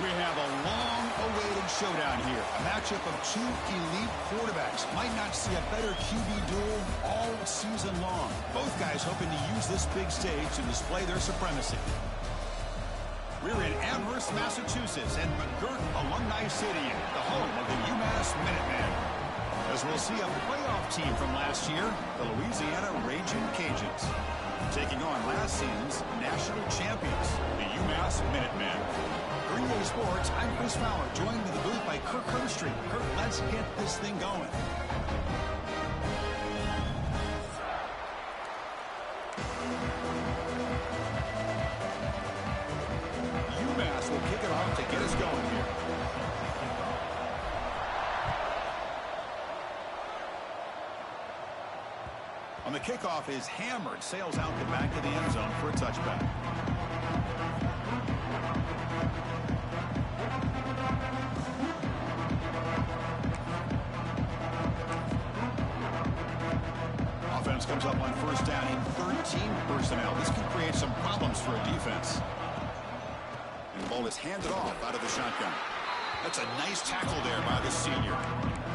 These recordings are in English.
We have a long-awaited showdown here. A matchup of two elite quarterbacks. Might not see a better QB duel all season long. Both guys hoping to use this big stage to display their supremacy. We're in Amherst, Massachusetts, and McGirt Alumni Stadium, the home of the UMass Minutemen. As we'll see a playoff team from last year, the Louisiana Raging Cajuns, taking on last season's national champions, the UMass Minutemen. Green Day Sports, I'm Chris Fowler, joined in the booth by Kirk Herbstreit. Kirk, let's get this thing going. UMass will kick it off to get us going here. On the kickoff is hammered, sails out the back of the end zone for a touchback. Offense comes up on first down in 13 personnel. This could create some problems for a defense. And the ball is handed off out of the shotgun. That's a nice tackle there by the senior.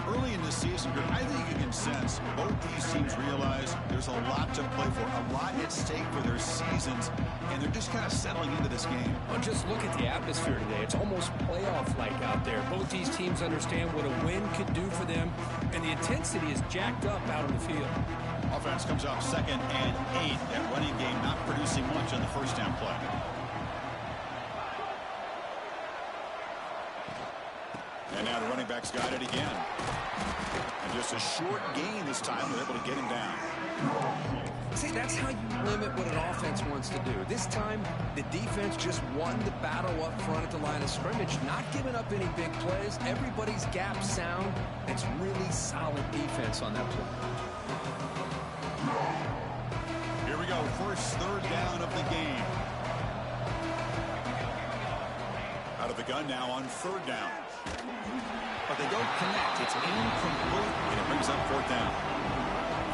Early in the season, I think you can sense both these teams realize there's a lot to play for, a lot at stake for their seasons, and they're just kind of settling into this game. Well, just look at the atmosphere today. It's almost playoff-like out there. Both these teams understand what a win could do for them, and the intensity is jacked up out on the field. Offense comes up 2nd and 8. That running game not producing much on the first down play. And now the running back's got it again. And just a short gain this time. They're able to get him down. See, that's how you limit what an offense wants to do. This time, the defense just won the battle up front at the line of scrimmage, not giving up any big plays. Everybody's gap sound. It's really solid defense on that play. Here we go. First third down of the game. Out of the gun now on third down. But they don't connect. It's incomplete, and it brings up fourth down.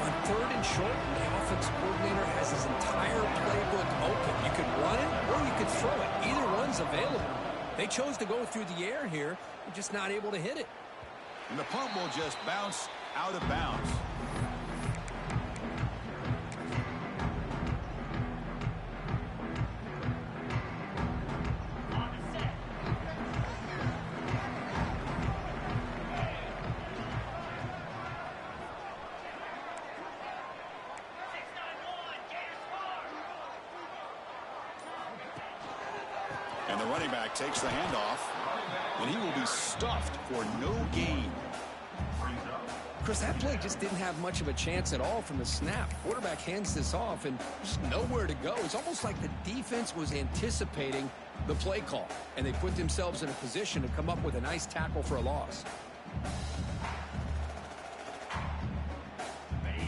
On third and short, the offensive coordinator has his entire playbook open. You could run it or you could throw it. Either one's available. They chose to go through the air here. They're just not able to hit it. And the punt will just bounce out of bounds. And the running back takes the handoff, and he will be stuffed for no gain. Chris, that play just didn't have much of a chance at all from the snap. Quarterback hands this off, and just nowhere to go. It's almost like the defense was anticipating the play call, and they put themselves in a position to come up with a nice tackle for a loss.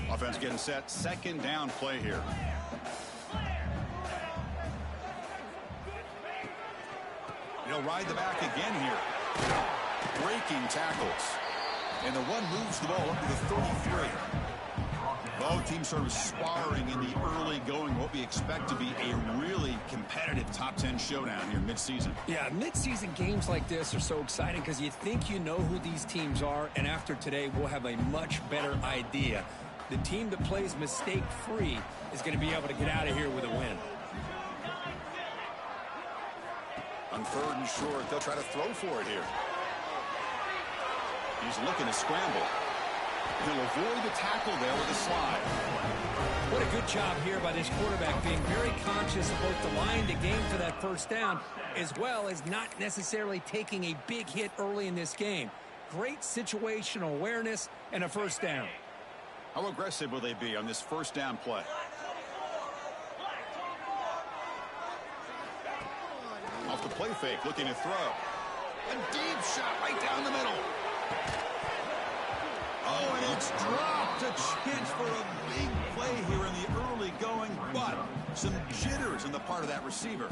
Offense getting set. Second down play here. He'll ride the back again here. Breaking tackles. And the one moves the ball up to the 33. Both teams sort of sparring in the early going, what we expect to be a really competitive top 10 showdown here mid-season. Yeah, mid-season games like this are so exciting because you think you know who these teams are, and after today we'll have a much better idea. The team that plays mistake-free is going to be able to get out of here with a win. On third and short, they'll try to throw for it here. He's looking to scramble. He'll avoid the tackle there with a slide. What a good job here by this quarterback, being very conscious of both the line to gain for that first down, as well as not necessarily taking a big hit early in this game. Great situational awareness and a first down. How aggressive will they be on this first down play? Off the play fake, looking to throw. A deep shot right down the middle. Oh, and it's dropped. A chance for a big play here in the early going, but some jitters on the part of that receiver.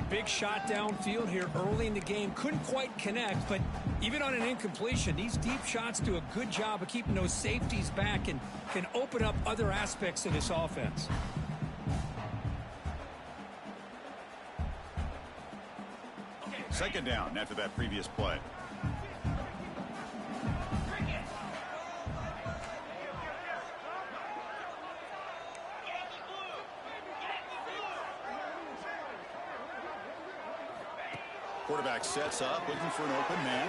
Big shot downfield here early in the game. Couldn't quite connect, but even on an incompletion, these deep shots do a good job of keeping those safeties back and can open up other aspects of this offense. Second down after that previous play. Quarterback sets up, looking for an open man.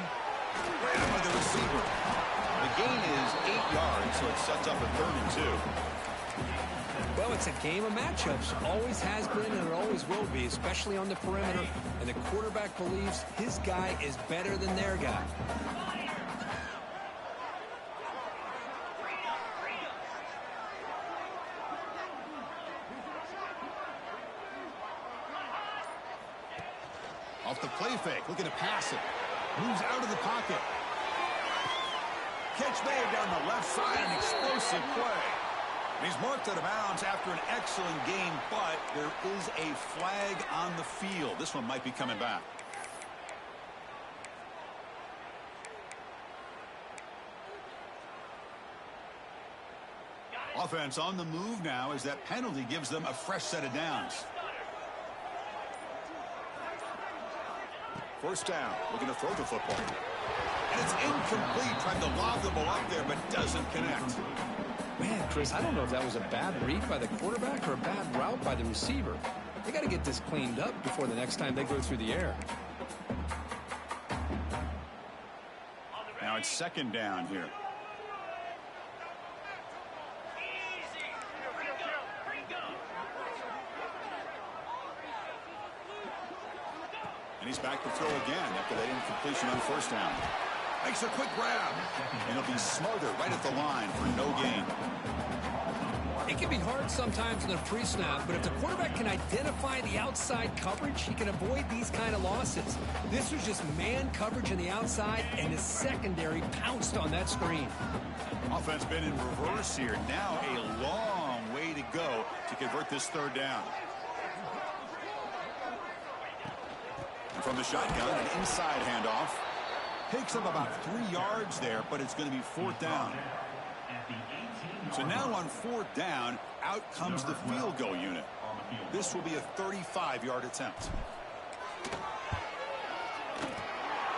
Right on with the receiver. The gain is 8 yards, so it sets up a 3rd and 2. Well, it's a game of matchups. Always has been and it always will be, especially on the perimeter. And the quarterback believes his guy is better than their guy. Off the play fake, looking to pass it. Moves out of the pocket. Catch made down the left side, an explosive play. And he's marked out of bounds after an excellent game, but there is a flag on the field. This one might be coming back. Offense on the move now as that penalty gives them a fresh set of downs. First down, looking to throw the football. And it's incomplete, trying to lob the ball up there, but doesn't connect. Man, Chris, I don't know if that was a bad read by the quarterback or a bad route by the receiver. They got to get this cleaned up before the next time they go through the air. Now it's second down here. And he's back to throw again after that incompletion on first down. Makes a quick grab. And he'll be smarter right at the line for no gain. It can be hard sometimes in a pre-snap, but if the quarterback can identify the outside coverage, he can avoid these kind of losses. This was just man coverage on the outside, and the secondary pounced on that screen. Offense been in reverse here. Now a long way to go to convert this third down. And from the shotgun, an inside handoff. Picks up about 3 yards there, but it's going to be 4th down. So now on 4th down, out comes the field goal unit. This will be a 35-yard attempt.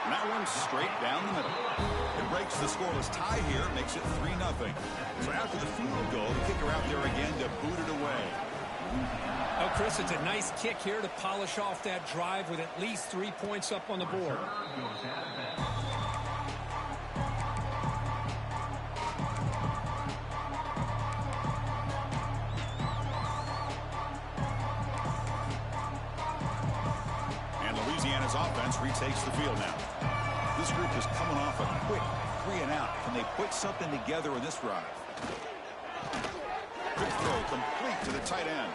And that one's straight down the middle. It breaks the scoreless tie here, makes it 3-0. So after the field goal, the kicker out there again to boot it away. Oh, Chris, it's a nice kick here to polish off that drive with at least 3 points up on the board. And Louisiana's offense retakes the field now. This group is coming off a quick 3-and-out. Can they put something together in this drive? Quick throw complete to the tight end.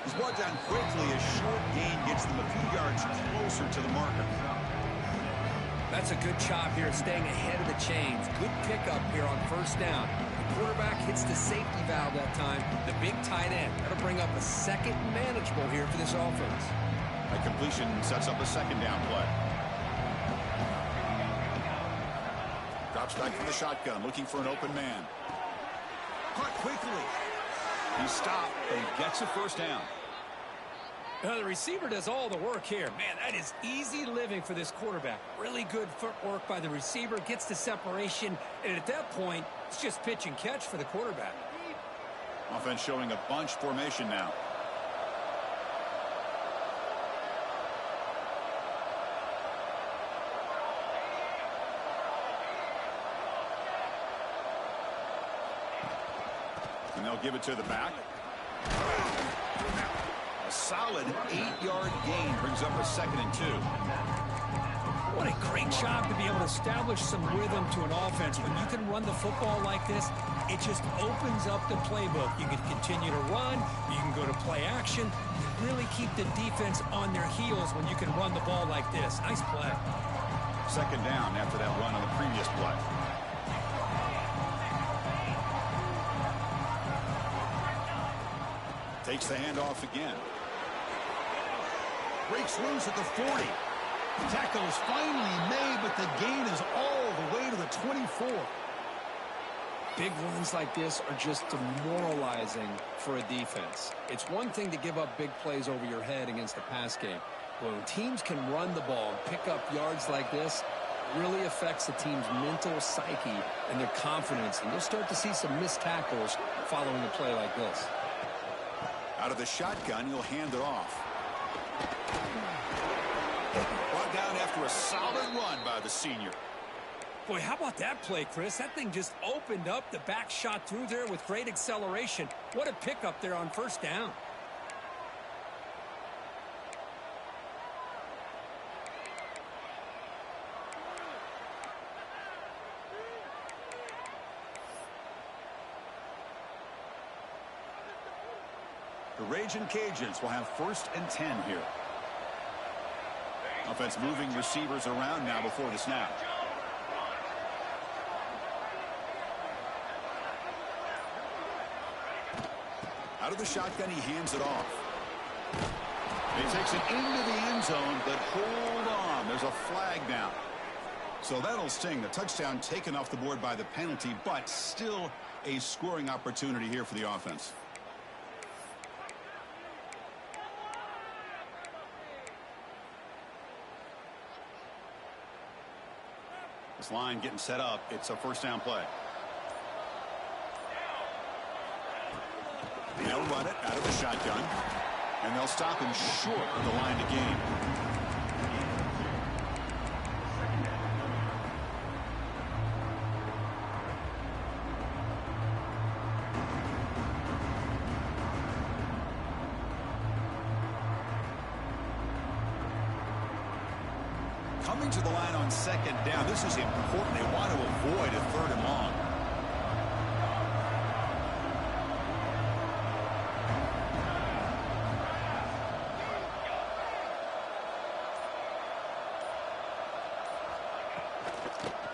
He's brought down quickly. A short gain gets them a few yards closer to the marker. That's a good job here, staying ahead of the chains. Good pickup here on first down. The quarterback hits the safety valve that time. The big tight end. That'll bring up a second manageable here for this offense. A completion sets up a second down play. Drops back from the shotgun, looking for an open man. Caught quickly. He stopped, but he gets a first down. The receiver does all the work here. Man, that is easy living for this quarterback. Really good footwork by the receiver, gets the separation, and at that point, it's just pitch and catch for the quarterback. Offense showing a bunch formation now. And they'll give it to the back. A solid 8-yard gain brings up a 2nd and 2. What a great job to be able to establish some rhythm to an offense. When you can run the football like this, it just opens up the playbook. You can continue to run. You can go to play action. Really keep the defense on their heels when you can run the ball like this. Nice play. Second down after that run on the previous play. Takes the handoff again. Breaks loose at the 40. Tackle is finally made, but the gain is all the way to the 24. Big runs like this are just demoralizing for a defense. It's one thing to give up big plays over your head against the pass game. When teams can run the ball and pick up yards like this, it really affects the team's mental psyche and their confidence. And you'll start to see some missed tackles following a play like this. Out of the shotgun, he'll hand it off. Brought down after a solid run by the senior. Boy, how about that play, Chris? That thing just opened up. The back shot through there with great acceleration. What a pickup there on first down. The Raging Cajuns will have 1st and 10 here. Offense moving receivers around now before the snap. Out of the shotgun, he hands it off. He takes it into the end zone, but hold on. There's a flag down. So that'll sting. The touchdown taken off the board by the penalty, but still a scoring opportunity here for the offense. This line getting set up. It's a 1st down play. They'll run it out of the shotgun, and they'll stop him short of the line to gain. Coming to the line on 2nd down. This is important. They want to avoid a 3rd and long.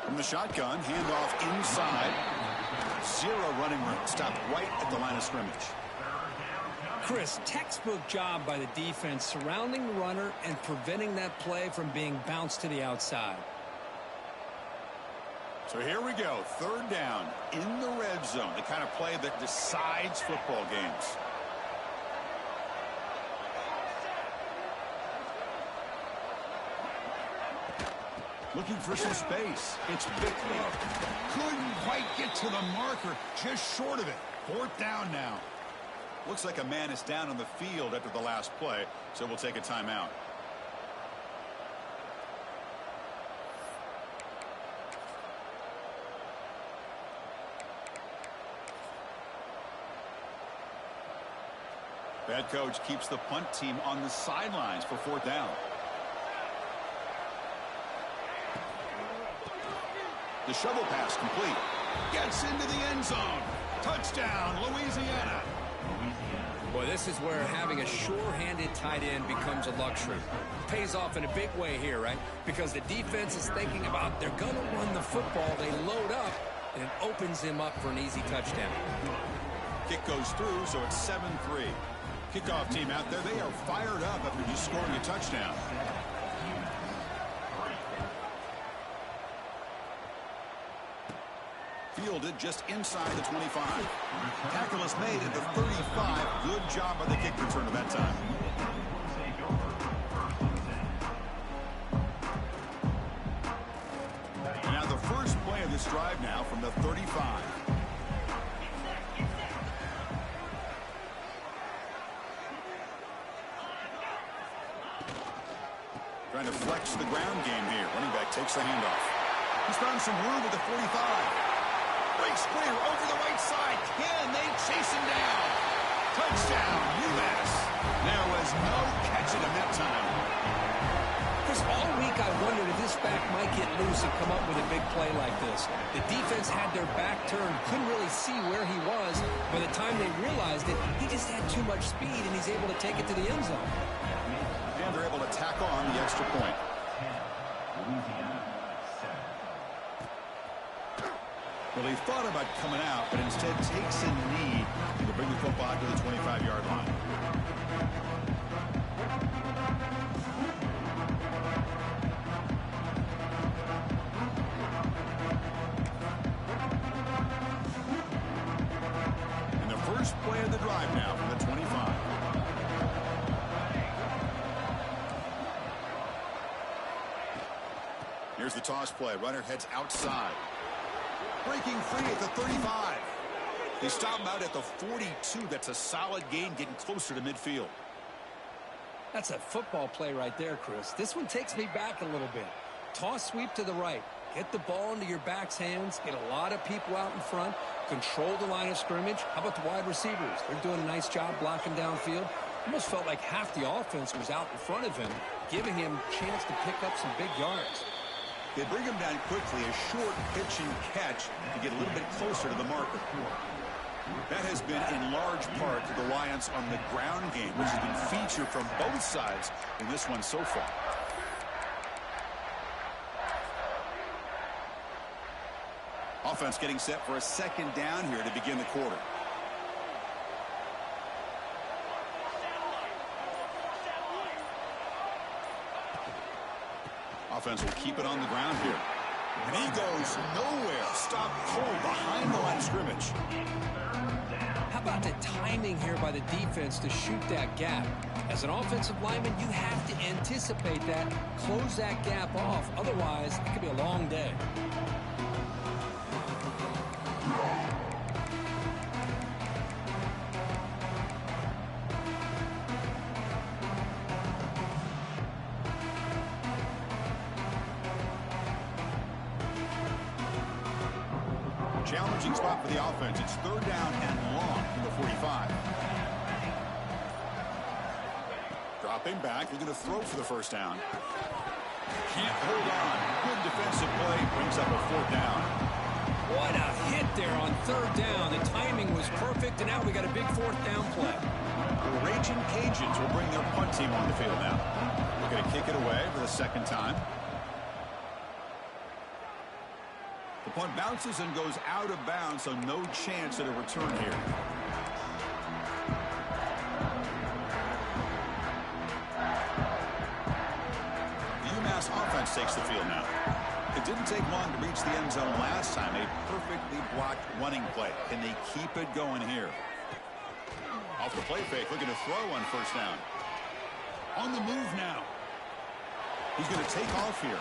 From the shotgun, handoff inside. 0 running room. Stopped right at the line of scrimmage. Chris, textbook job by the defense surrounding the runner and preventing that play from being bounced to the outside. So here we go. 3rd down in the red zone. The kind of play that decides football games. Looking for some space. It's Bickley. Couldn't quite get to the marker. Just short of it. 4th down now. Looks like a man is down on the field after the last play, so we'll take a timeout. Bad coach keeps the punt team on the sidelines for 4th down. The shovel pass complete. Gets into the end zone. Touchdown, Louisiana. Boy, this is where having a sure-handed tight end becomes a luxury. Pays off in a big way here, right? Because the defense is thinking about they're going to run the football. They load up, and it opens him up for an easy touchdown. Kick goes through, so it's 7-3. Kickoff team out there, they are fired up after just scoring a touchdown. Fielded just inside the 25. Tackle is made at the 35. Good job by the kick return at that time. Now the first play of this drive now from the 35. Trying to flex the ground game here. Running back takes the handoff. He's found some room at the 45. Breaks clear over the right side. Can they chase him down? Touchdown, UMass. There was no catching him that time. Chris, all week I wondered if this back might get loose and come up with a big play like this. The defense had their back turned, couldn't really see where he was. By the time they realized it, he just had too much speed, and he's able to take it to the end zone. And they're able to tack on the extra point. Well, he thought about coming out, but instead takes a knee to bring the football to the 25-yard line. And the first play of the drive now from the 25. Here's the toss play. Runner heads outside. Breaking free at the 35. They stop him out at the 42. That's a solid gain, getting closer to midfield. That's a football play right there, Chris. This one takes me back a little bit. Toss sweep to the right. Get the ball into your back's hands. Get a lot of people out in front. Control the line of scrimmage. How about the wide receivers? They're doing a nice job blocking downfield. Almost felt like half the offense was out in front of him, giving him a chance to pick up some big yards. They bring him down quickly. A short pitch and catch to get a little bit closer to the marker. That has been in large part to the reliance on the ground game, which has been featured from both sides in this one so far. Offense getting set for a second down here to begin the quarter. Offense will keep it on the ground here. And he goes nowhere. Stop cold behind the line of scrimmage. How about the timing here by the defense to shoot that gap? As an offensive lineman, you have to anticipate that, close that gap off. Otherwise, it could be a long day. Challenging spot for the offense. It's third down and long from the 45. Dropping back. They're going to throw for the first down. Can't hold on. Good defensive play. Brings up a fourth down. What a hit there on third down. The timing was perfect, and now we got a big fourth down play. The Raging Cajuns will bring their punt team on the field now. They're going to kick it away for the second time. The punt bounces and goes out of bounds, so no chance at a return here. The UMass offense takes the field now. It didn't take long to reach the end zone last time. A perfectly blocked running play. Can they keep it going here? Off the play fake, looking to throw on first down. On the move now. He's going to take off here.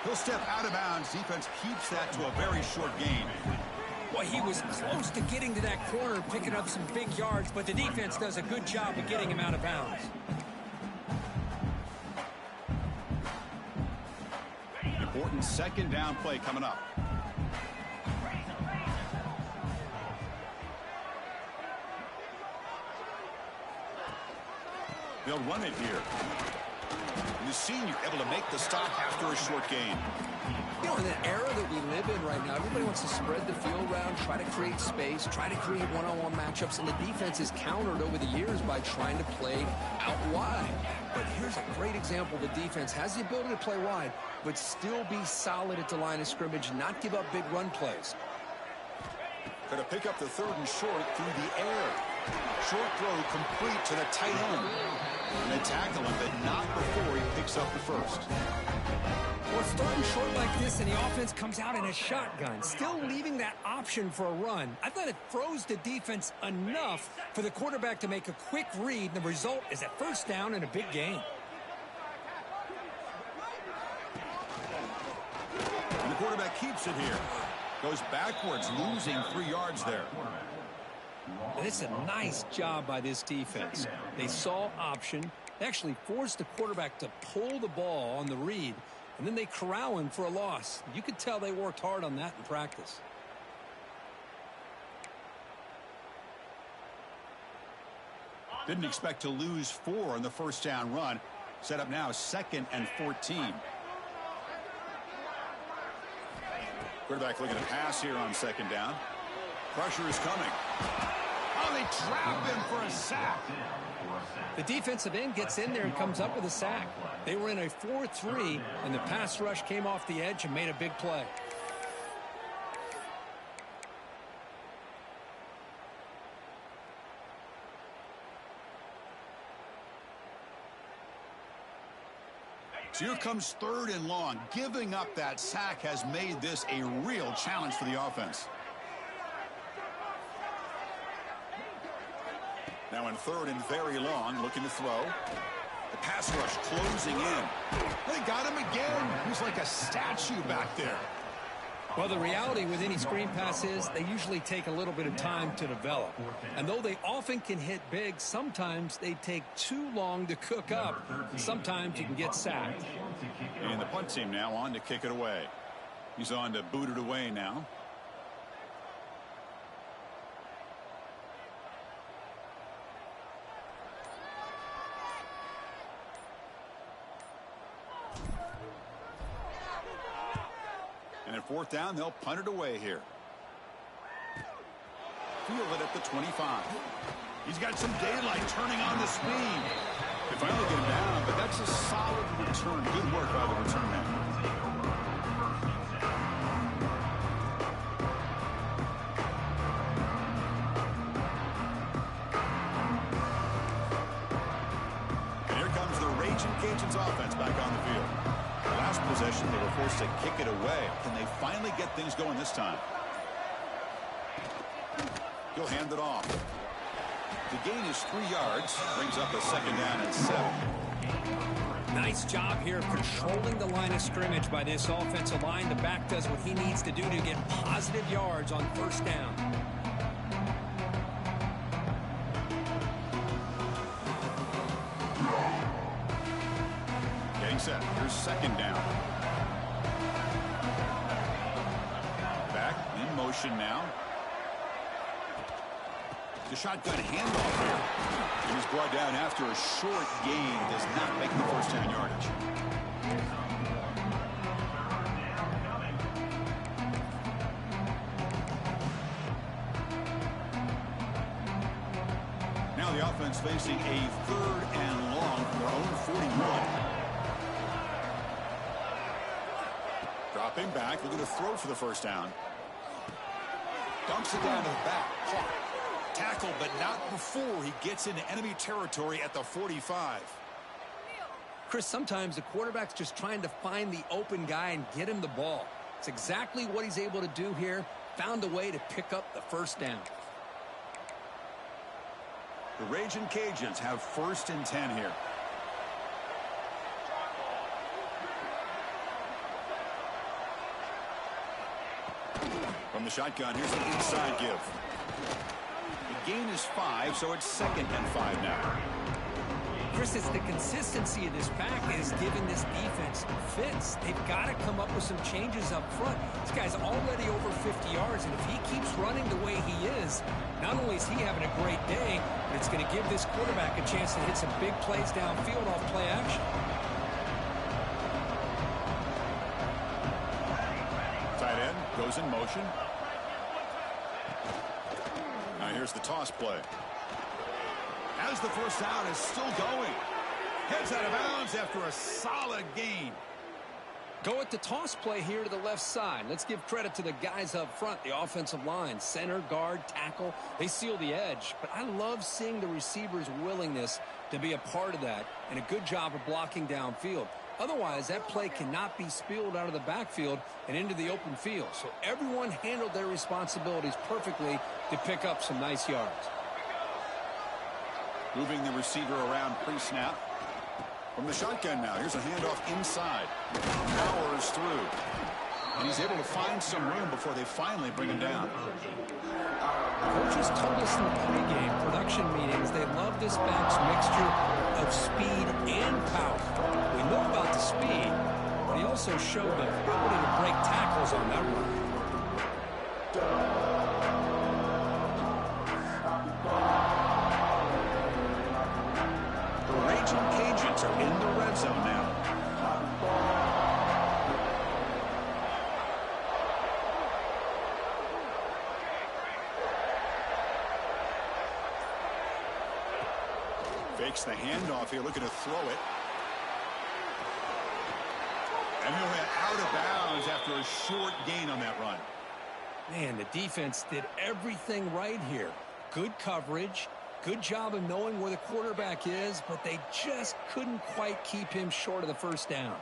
He'll step out of bounds. Defense keeps that to a very short gain. Boy, he was close to getting to that corner, picking up some big yards, but the defense does a good job of getting him out of bounds. Important second down play coming up. They'll run it here. And the senior able to make the stop after a short gain. You know, in the era that we live in right now, everybody wants to spread the field around, try to create space, try to create one-on-one matchups, and the defense is countered over the years by trying to play out wide. But here's a great example. The defense has the ability to play wide, but still be solid at the line of scrimmage, not give up big run plays. Going to pick up the third and short through the air. Short throw complete to the tight end. And they tackle him, but not before he picks up the first. Well, starting short like this, and the offense comes out in a shotgun, still leaving that option for a run. I thought it froze the defense enough for the quarterback to make a quick read, and the result is a first down and a big gain. And the quarterback keeps it here. Goes backwards, losing 3 yards there. And it's a nice job by this defense. They saw option. They actually forced the quarterback to pull the ball on the read, and then they corral him for a loss. You could tell they worked hard on that in practice. Didn't expect to lose 4 on the first down run. Set up now 2nd and 14. Quarterback looking to pass here on second down. Pressure is coming. Oh, they trap him for a sack. The defensive end gets in there and comes up with a sack. They were in a 4-3, and the pass rush came off the edge and made a big play. So here comes 3rd and long. Giving up that sack has made this a real challenge for the offense. Now in 3rd and very long, looking to throw. The pass rush closing in. They got him again. He's like a statue back there. Well, the reality with any screen pass is they usually take a little bit of time to develop. And though they often can hit big, sometimes they take too long to cook up. Sometimes you can get sacked. And the punt team now on to kick it away. He's on to boot it away now. And at fourth down, they'll punt it away here. Field it at the 25. He's got some daylight turning on the speed. They finally get him down, but that's a solid return. Good work by the return man. And here comes the Raging Cajuns offense back on the field. Last possession, they were forced to kick it away. Can they finally get things going this time? He'll hand it off. The gain is 3 yards. Brings up a second down and 7. Nice job here of controlling the line of scrimmage by this offensive line. The back does what he needs to do to get positive yards on first down. Getting set. Here's second down. Back in motion now. The shotgun handoff here. And he's brought down after a short gain. Does not make the first down yardage. Now the offense facing a 3rd and long from their own 41. Dropping back, looking to throw for the first down. Dumps it down to the back. Clock. Tackle, but not before he gets into enemy territory at the 45. Chris, sometimes the quarterback's just trying to find the open guy and get him the ball. It's exactly what he's able to do here. Found a way to pick up the first down. The Raging Cajuns have 1st and 10 here. From the shotgun, here's an inside give. The gain is 5, so it's 2nd and 5 now. Chris, it's the consistency of this back that is giving this defense fits. They've got to come up with some changes up front. This guy's already over 50 yards, and if he keeps running the way he is, not only is he having a great day, but it's going to give this quarterback a chance to hit some big plays downfield off play action. Tight end goes in motion. Now here's the toss play. As the first down is still going. Heads out of bounds after a solid gain. Go at the toss play here to the left side. Let's give credit to the guys up front, the offensive line, center, guard, tackle. They seal the edge. But I love seeing the receiver's willingness to be a part of that and a good job of blocking downfield. Otherwise, that play cannot be spilled out of the backfield and into the open field. So everyone handled their responsibilities perfectly to pick up some nice yards. Moving the receiver around pre-snap. From the shotgun now, here's a handoff inside. Powers through. And he's able to find some room before they finally bring him down. Coaches told us in the pregame production meetings they love this back's mixture of speed and power. We know about the speed, but he also showed the ability to break tackles on that run. The Raging Cajuns are in the red zone now. Fakes the handoff here, looking to throw it. And he'll hit out of bounds after a short gain on that run. Man, the defense did everything right here. Good coverage, good job of knowing where the quarterback is, but they just couldn't quite keep him short of the first down.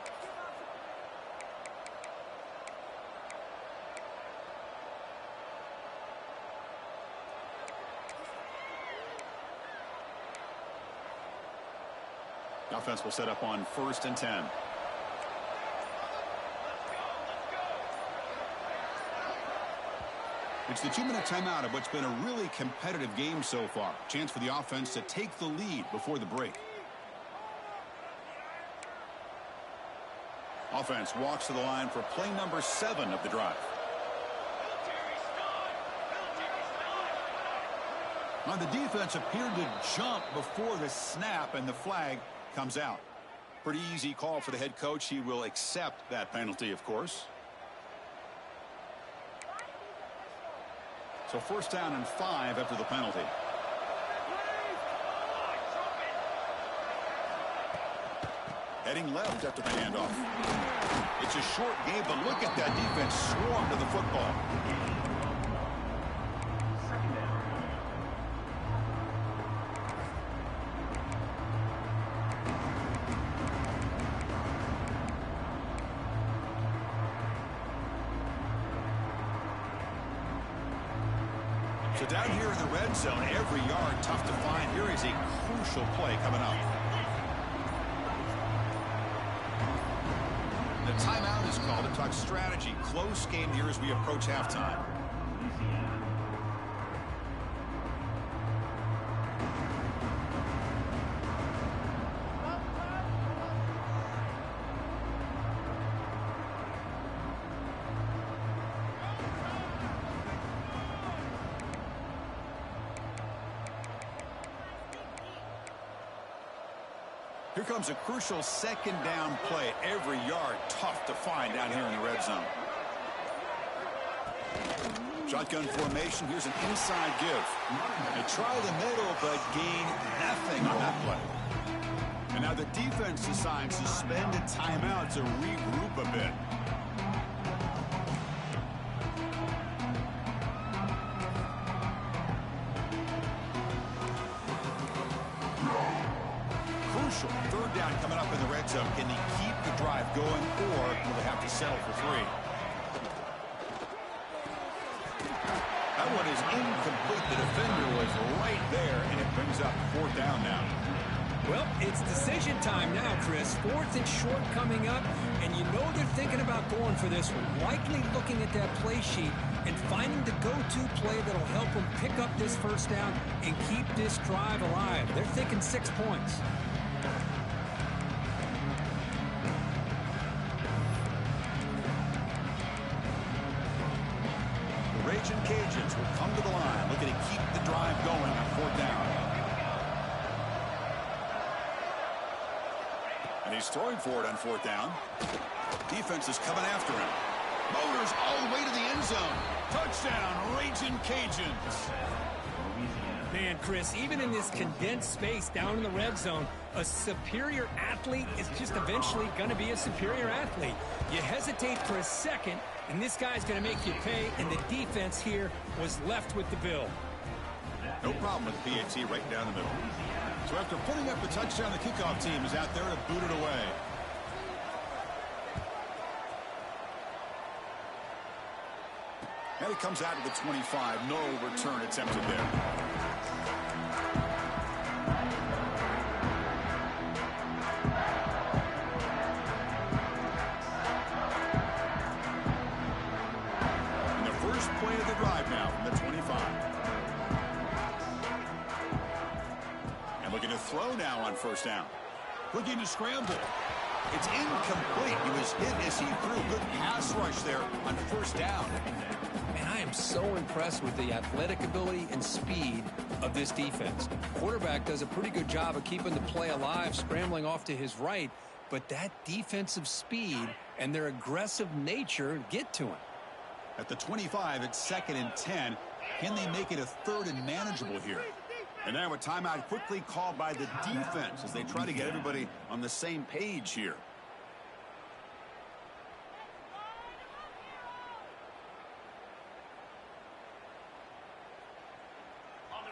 The offense will set up on 1st and 10. It's the 2-minute timeout of what's been a really competitive game so far. Chance for the offense to take the lead before the break. Offense walks to the line for play number 7 of the drive. Now the defense appeared to jump before the snap, and the flag comes out. Pretty easy call for the head coach. He will accept that penalty, of course. So 1st down and 5 after the penalty. Heading left after the handoff. It's a short game, but look at that defense swarm to the football. So down here in the red zone, every yard tough to find. Here is a crucial play coming up. The timeout is called to talk strategy. Close game here as we approach halftime. Here comes a crucial 2nd down play. Every yard tough to find down here in the red zone. Shotgun formation. Here's an inside give. They try the middle, but gain nothing on that play. And now the defense decides to spend a timeout to regroup a bit. Crucial 3rd down coming up in the red zone. Can he keep the drive going, or will they have to settle for 3? That one is incomplete. The defender was right there, and it brings up 4th down now. Well, it's decision time now, Chris. 4th and short coming up, and you know they're thinking about going for this one. Likely looking at that play sheet and finding the go-to play that'll help them pick up this 1st down and keep this drive alive. They're thinking 6 points. The Raging Cajuns will come to the line, looking to keep the drive going on 4th down. And he's throwing for it on 4th down. Defense is coming after him. Motors all the way to the end zone. Touchdown, Raging Cajuns. Man, Chris, even in this condensed space down in the red zone, a superior athlete is just eventually going to be a superior athlete. You hesitate for a second, and this guy's going to make you pay, and the defense here was left with the bill. No problem with PAT right down the middle. So after putting up the touchdown, the kickoff team is out there to boot it away. And it comes out to the 25. No return attempted there. And the first play of the drive now from the 25. And looking to throw now on 1st down. Looking to scramble. It's incomplete. He was hit as he threw. Good pass rush there on 1st down. Man, I am so impressed with the athletic ability and speed of this defense. Quarterback does a pretty good job of keeping the play alive, scrambling off to his right, but that defensive speed and their aggressive nature get to him. At the 25, it's 2nd and 10. Can they make it a 3rd and manageable here? And now a timeout quickly called by the defense as they try to get everybody on the same page here.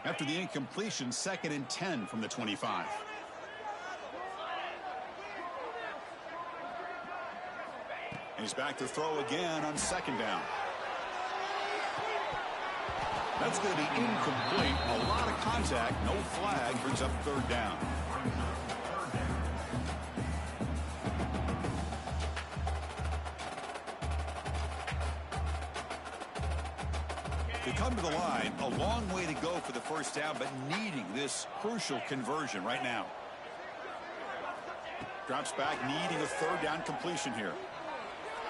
After the incompletion, 2nd and 10 from the 25. And he's back to throw again on 2nd down. That's going to be incomplete. A lot of contact, no flag, brings up 3rd down. come to the line. A long way to go for the first down, but needing this crucial conversion right now. Drops back, needing a third down completion here.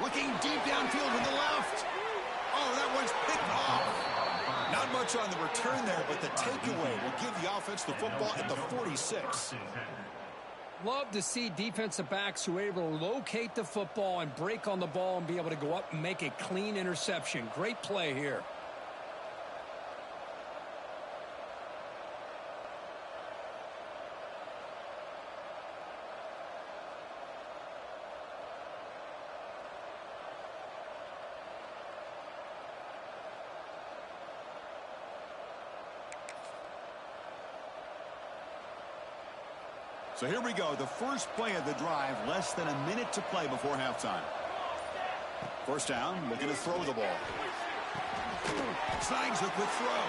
Looking deep downfield to the left. Oh, that one's picked off. Not much on the return there, but the takeaway will give the offense the football at the 46. Love to see defensive backs who are able to locate the football and break on the ball and be able to go up and make a clean interception. Great play here. So here we go, the first play of the drive, less than a minute to play before halftime. First down, looking to throw the ball. Snags a quick throw.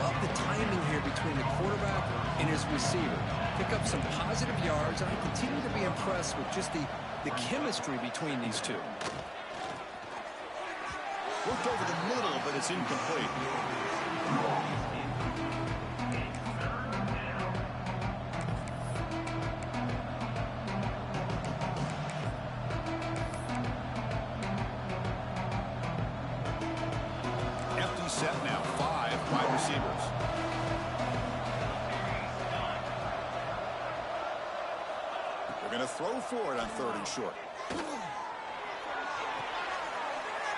Love the timing here between the quarterback and his receiver. Pick up some positive yards, and I continue to be impressed with just the chemistry between these two. Looked over the middle, but it's incomplete. Set now, 5 wide receivers. They're going to throw for it on 3rd and short.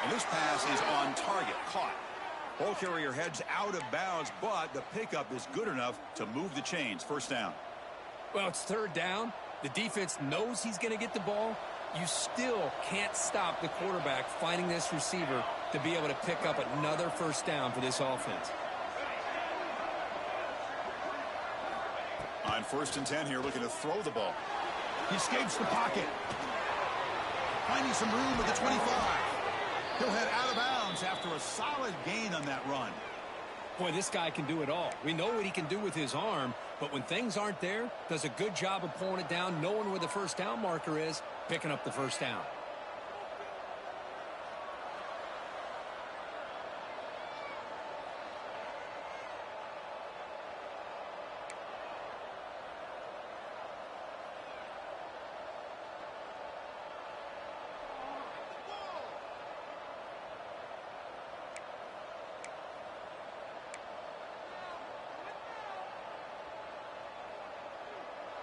And this pass is on target, caught. Ball carrier heads out of bounds, but the pickup is good enough to move the chains. First down. Well, it's 3rd down. The defense knows he's going to get the ball. You still can't stop the quarterback finding this receiver to be able to pick up another first down for this offense. On 1st and 10 here, looking to throw the ball. He escapes the pocket. Finding some room at the 25. He'll head out of bounds after a solid gain on that run. Boy, this guy can do it all. We know what he can do with his arm, but when things aren't there, does a good job of pulling it down, knowing where the first down marker is, picking up the first down.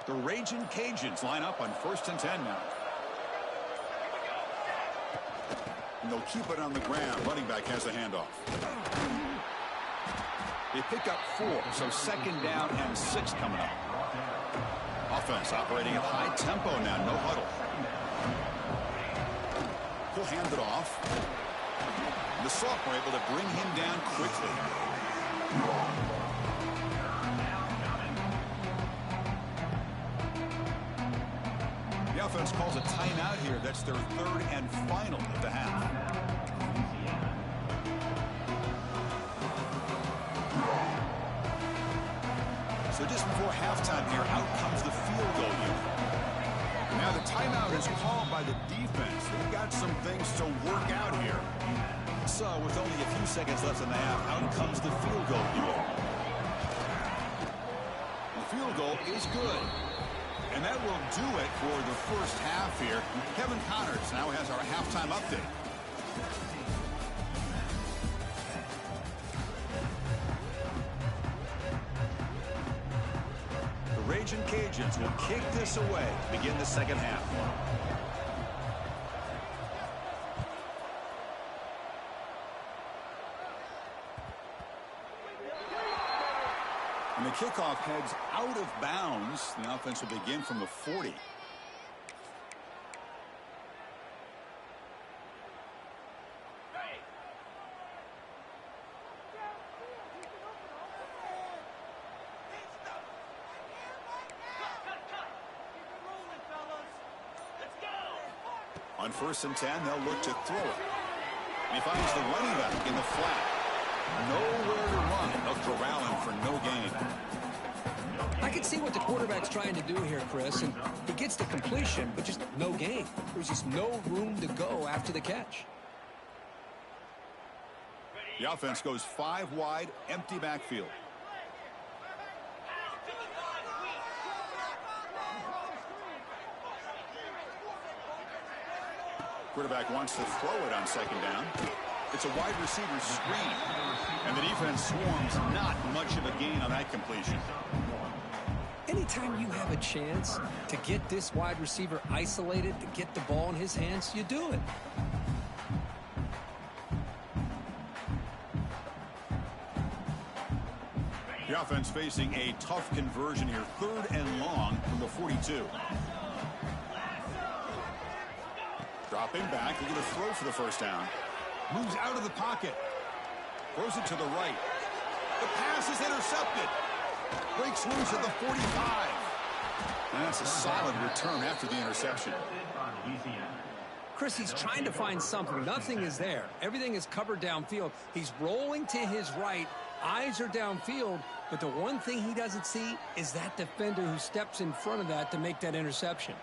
The Raging Cajuns line up on 1st and 10 now. And they'll keep it on the ground. Running back has the handoff. They pick up 4, so 2nd down and 6 coming up. Offense operating at high tempo now, no huddle. He'll hand it off. The sophomore able to bring him down quickly. The offense calls a timeout here. That's their 3rd and final of the half. So just before halftime here, out comes the field goal unit. Now the timeout is called by the defense. They've got some things to work out here. So with only a few seconds left in the half, out comes the field goal unit. The field goal is good. And that will do it for the first half here. Kevin Connors now has our halftime update. The Raging Cajuns will kick this away to begin the second half. And the kickoff heads out of bounds. The offense will begin from the 40. On 1st and 10, they'll look to throw it. And he finds the running back in the flat. Nowhere to run. They'll corral him for no gain. I can see what the quarterback's trying to do here, Chris, and he gets the completion, but just no gain. There's just no room to go after the catch. The offense goes 5 wide, empty backfield. Quarterback wants to throw it on 2nd down. It's a wide receiver screen. And the defense swarms. Not much of a gain on that completion. Anytime you have a chance to get this wide receiver isolated, to get the ball in his hands, you do it. The offense facing a tough conversion here. 3rd and long from the 42. Dropping back, looking to throw for the 1st down. Moves out of the pocket. Throws it to the right. The pass is intercepted. Breaks loose at the 45. And that's a solid return after the interception. Chris, he's trying to find something. Nothing is there. Everything is covered downfield. He's rolling to his right. Eyes are downfield. But the one thing he doesn't see is that defender who steps in front of that to make that interception.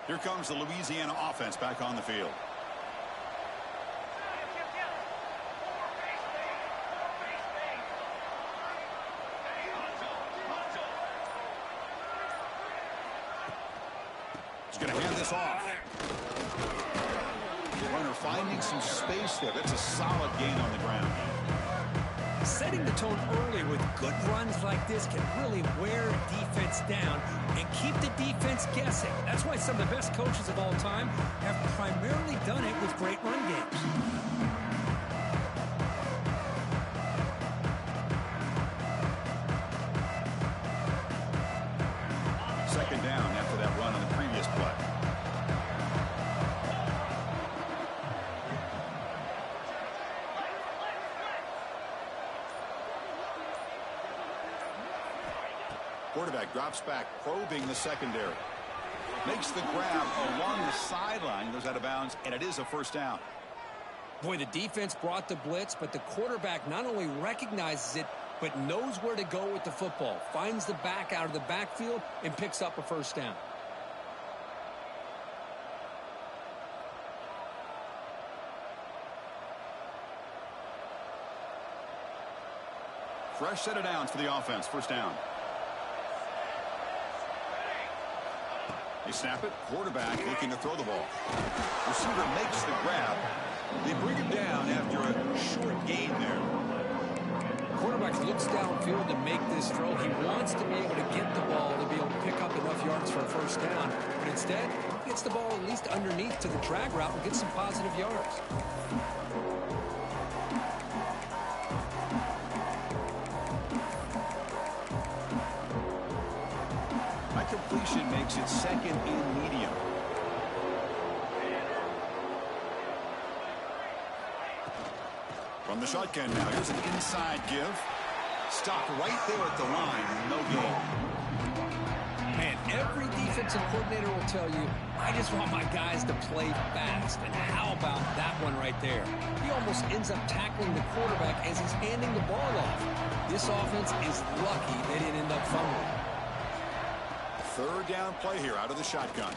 Here comes the Louisiana offense back on the field. He's going to hand this off. The runner finding some space there. That's a solid gain on the ground. Setting the tone early with good runs like this can really wear defense down and keep the defense guessing. That's why some of the best coaches of all time have primarily done it with great run games. Second down after that run on the previous play. Quarterback drops back, probing the secondary. Makes the grab along the sideline, goes out of bounds, and it is a 1st down. Boy, the defense brought the blitz, but the quarterback not only recognizes it, but knows where to go with the football. Finds the back out of the backfield and picks up a 1st down. Fresh set of downs for the offense. 1st down. They snap it. Quarterback looking to throw the ball. Receiver makes the grab. They bring him down after a short gain there. Quarterback looks downfield to make this throw. He wants to be able to get the ball to be able to pick up enough yards for a 1st down. But instead, he gets the ball at least underneath to the drag route and gets some positive yards. That completion makes it 2nd and medium. From the shotgun now, here's an inside give. Stopped right there at the line, no gain. Man, every defensive coordinator will tell you, I just want my guys to play fast. And how about that one right there? He almost ends up tackling the quarterback as he's handing the ball off. This offense is lucky they didn't end up fumbling. 3rd down play here out of the shotgun.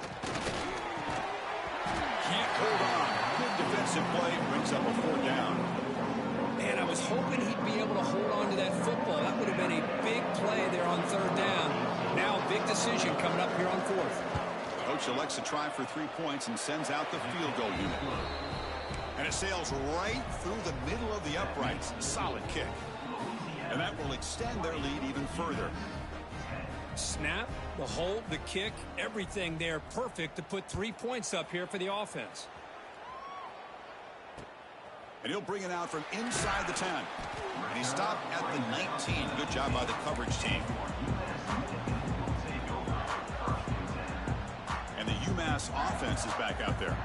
Can't hold on. Good defensive play, brings up a 4th down. Man, I was hoping he'd be able to hold on to that football. That would have been a big play there on 3rd down. Now a big decision coming up here on 4th. Coach elects to try for 3 points and sends out the field goal unit. And it sails right through the middle of the uprights. Solid kick. And that will extend their lead even further. Snap, the hold, the kick, everything there perfect to put 3 points up here for the offense. And he'll bring it out from inside the 10. And he stopped at the 19. Good job by the coverage team. And the UMass offense is back out there.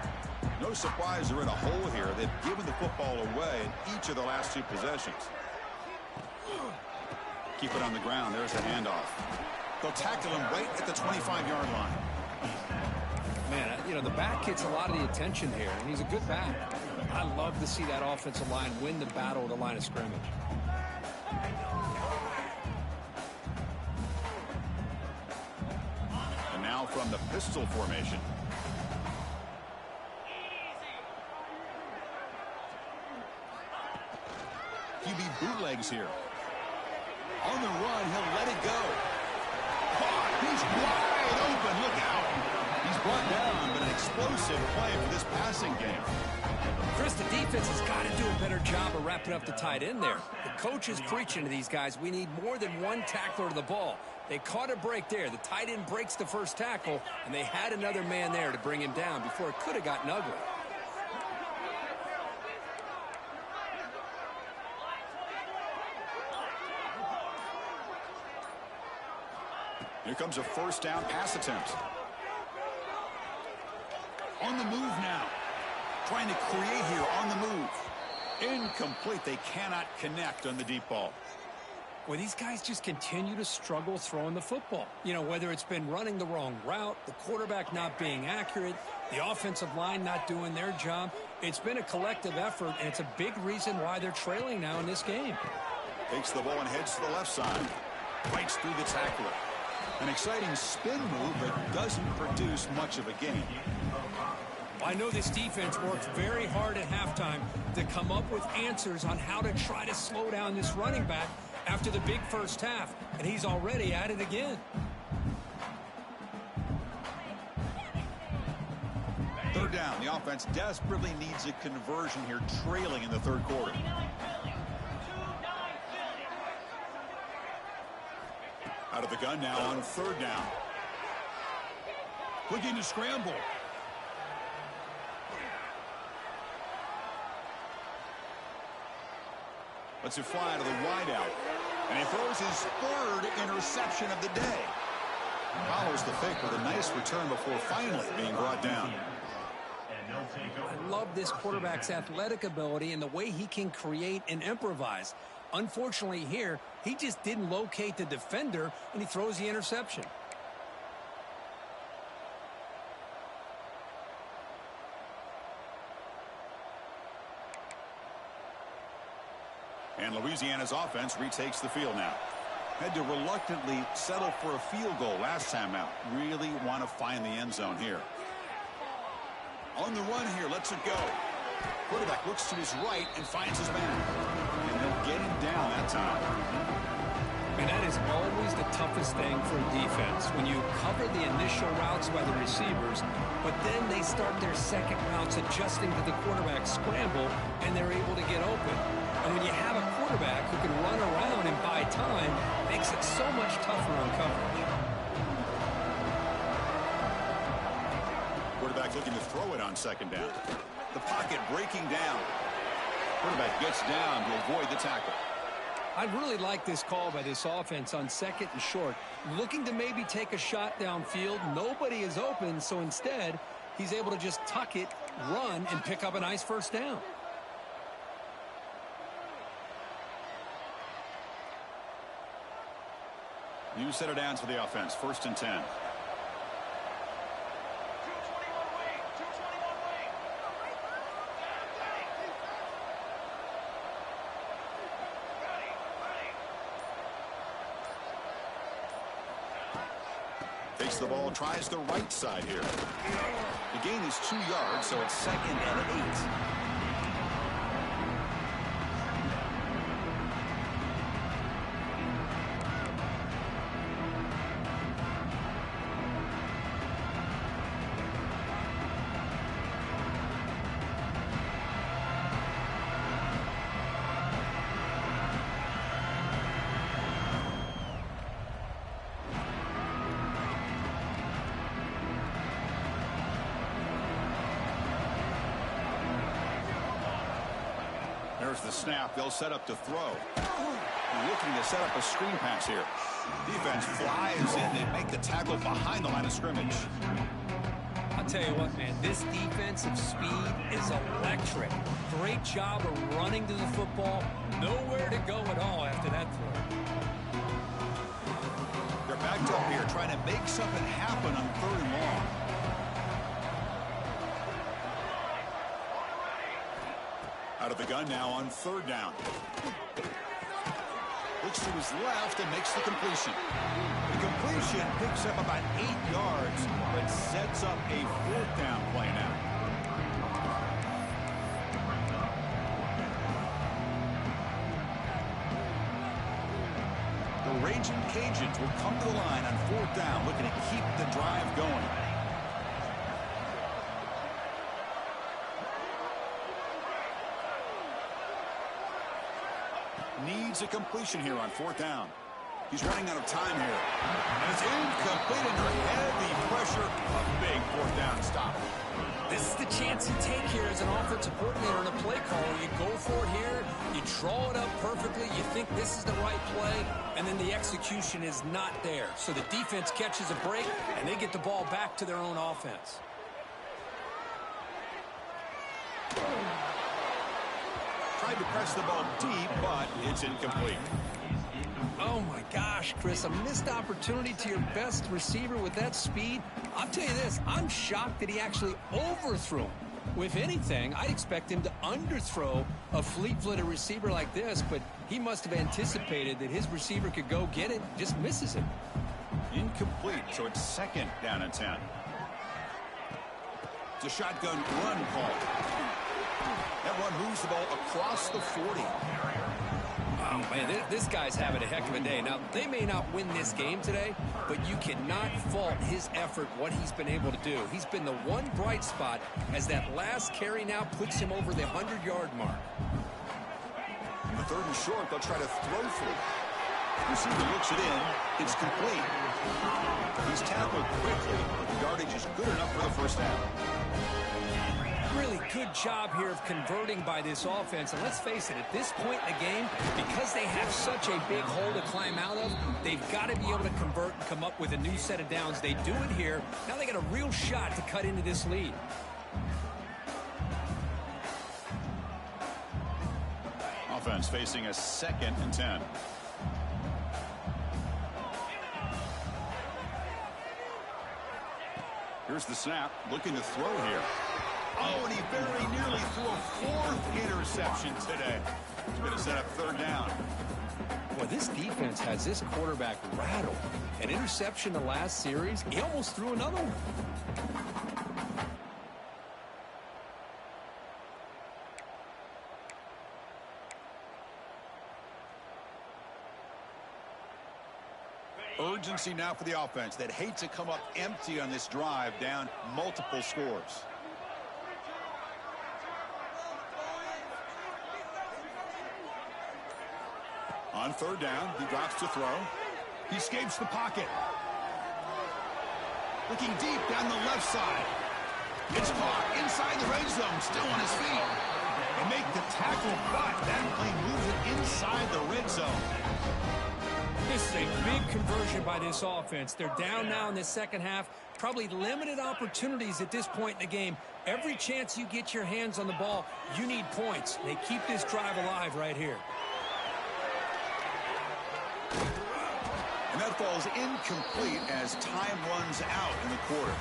No surprise they're in a hole here. They've given the football away in each of the last 2 possessions. Keep it on the ground. There's the handoff. They'll tackle him right at the 25-yard line. Man, you know, the back gets a lot of the attention here, and he's a good back. I love to see that offensive line win the battle at the line of scrimmage. the pistol formation. QB bootlegs here. On the run, he'll let it go. He's wide open. Look out. He's brought down, but an explosive play for this passing game. Chris, the defense has got to do a better job of wrapping up the tight end there. The coach is preaching to these guys, we need more than one tackler to the ball. They caught a break there. The tight end breaks the first tackle, and they had another man there to bring him down before it could have gotten ugly. Here comes a first down pass attempt. On the move now. Trying to create here on the move. Incomplete. They cannot connect on the deep ball. Well, these guys just continue to struggle throwing the football. You know, whether it's been running the wrong route, the quarterback not being accurate, the offensive line not doing their job. It's been a collective effort, and it's a big reason why they're trailing now in this game. Takes the ball and heads to the left side. Bites through the tackler. An exciting spin move, but doesn't produce much of a gain. I know this defense worked very hard at halftime to come up with answers on how to try to slow down this running back after the big first half, and he's already at it again. Third down. The offense desperately needs a conversion here, trailing in the third quarter. Out of the gun now on third down. Looking to scramble. Lets it fly to the wideout. And he throws his third interception of the day. Follows the fake with a nice return before finally being brought down. I love this quarterback's athletic ability and the way he can create and improvise. Unfortunately here, he just didn't locate the defender, and he throws the interception. And Louisiana's offense retakes the field now. Had to reluctantly settle for a field goal last time out. Really want to find the end zone here. On the run here, lets it go. Quarterback looks to his right and finds his man. And they'll get him down that time. And that is always the toughest thing for a defense. When you cover the initial routes by the receivers, but then they start their second routes adjusting to the quarterback scramble, and they're able to get open. And when you have a quarterback who can run around and buy time, it makes it so much tougher on coverage. Quarterback looking to throw it on second down. The pocket breaking down. Quarterback gets down to avoid the tackle. I really like this call by this offense on second and short. Looking to maybe take a shot downfield. Nobody is open, so instead, he's able to just tuck it, run, and pick up a nice first down. You set it down to the offense. 1st and 10. Takes the ball, tries the right side here. The gain is 2 yards, so it's 2nd and 8. There's the snap. They'll set up to throw. Looking to set up a screen pass here. Defense flies in. They make the tackle behind the line of scrimmage. I'll tell you what, man, this defensive speed is electric. Great job of running to the football. Nowhere to go at all after that throw. They're backed up here trying to make something happen on 3rd and long. Out of the gun now on 3rd down. Looks to his left and makes the completion. The completion picks up about 8 yards, but sets up a 4th down play now. The Raging Cajuns will come to the line on 4th down, looking to keep the drive going. Needs a completion here on 4th down. He's running out of time here. And it's incomplete under heavy pressure. A big 4th down stop. This is the chance you take here as an offensive coordinator and a play caller. You go for it here. You draw it up perfectly. You think this is the right play. And then the execution is not there. So the defense catches a break, and they get the ball back to their own offense. Tried to press the ball deep, but it's incomplete. Oh, my gosh, Chris, a missed opportunity to your best receiver with that speed. I'll tell you this, I'm shocked that he actually overthrew him. If anything, I'd expect him to underthrow a fleet-footed receiver like this, but he must have anticipated that his receiver could go get it, just misses it. Incomplete, so it's 2nd down and 10. It's a shotgun run call. That run moves the ball across the 40. Oh, man, this guy's having a heck of a day. Now, they may not win this game today, but you cannot fault his effort, what he's been able to do. He's been the one bright spot as that last carry now puts him over the 100-yard mark. On the 3rd and short, they'll try to throw for it. Receiver looks it in. It's complete. He's tackled quickly, but the yardage is good enough for the 1st down. Really good job here of converting by this offense. And let's face it, at this point in the game, because they have such a big hole to climb out of, they've got to be able to convert and come up with a new set of downs. They do it here. Now they got a real shot to cut into this lead. Offense facing a 2nd and 10. Here's the snap, looking to throw here. Oh, and he very nearly threw a 4th interception today. He's going to set up 3rd down. Well, this defense has this quarterback rattled. An interception the last series, he almost threw another one. Urgency now for the offense that hates to come up empty on this drive, down multiple scores. On 3rd down, he drops to throw. He escapes the pocket. Looking deep down the left side. It's caught inside the red zone, still on his feet. They make the tackle, but that play moves it inside the red zone. This is a big conversion by this offense. They're down now in the 2nd half. Probably limited opportunities at this point in the game. Every chance you get your hands on the ball, you need points. They keep this drive alive right here. And that falls incomplete as time runs out in the quarter.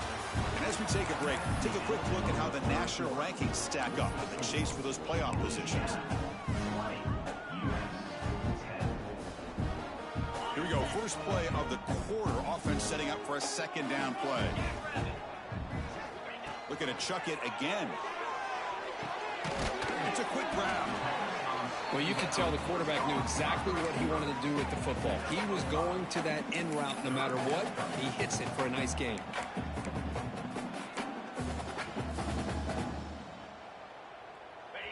And as we take a break, take a quick look at how the national rankings stack up in the chase for those playoff positions. Here we go, first play of the quarter. Offense setting up for a 2nd down play. Looking to chuck it again. It's a quick grab. Well, you could tell the quarterback knew exactly what he wanted to do with the football. He was going to that in route no matter what. He hits it for a nice gain.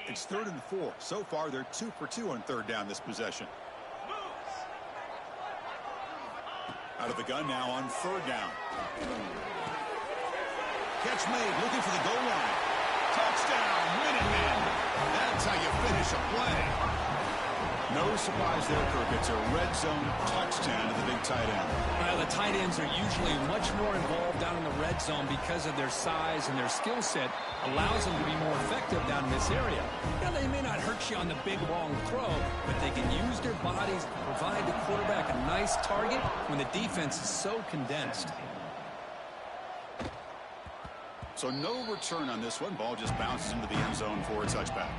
It's 3rd and 4. So far, they're 2 for 2 on 3rd down this possession. Out of the gun now on 3rd down. Catch made, looking for the goal line. Touchdown, Minutemen. That's how you finish a play. No surprise there, Kirk. It's a red zone touchdown to the big tight end. Well, the tight ends are usually much more involved down in the red zone because of their size and their skill set allows them to be more effective down in this area. Now, they may not hurt you on the big, long throw, but they can use their bodies to provide the quarterback a nice target when the defense is so condensed. So no return on this one. Ball just bounces into the end zone for a touchback.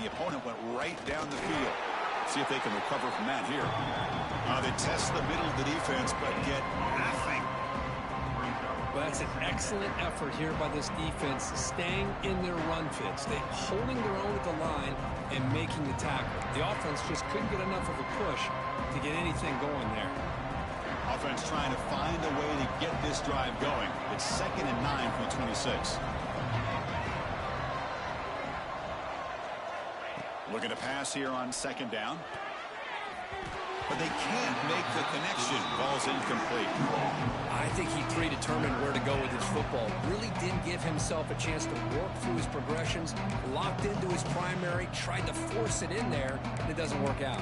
the opponent went right down the field. See if they can recover from that here. They test the middle of the defense, but get nothing. Well, that's an excellent effort here by this defense, staying in their run fit, holding their own at the line and making the tackle. The offense just couldn't get enough of a push to get anything going there. Offense trying to find a way to get this drive going. It's 2nd and 9 from the 26. Looking to pass here on 2nd down. But they can't make the connection. Ball's incomplete. I think he predetermined where to go with his football. Really didn't give himself a chance to work through his progressions. Locked into his primary, tried to force it in there, and it doesn't work out.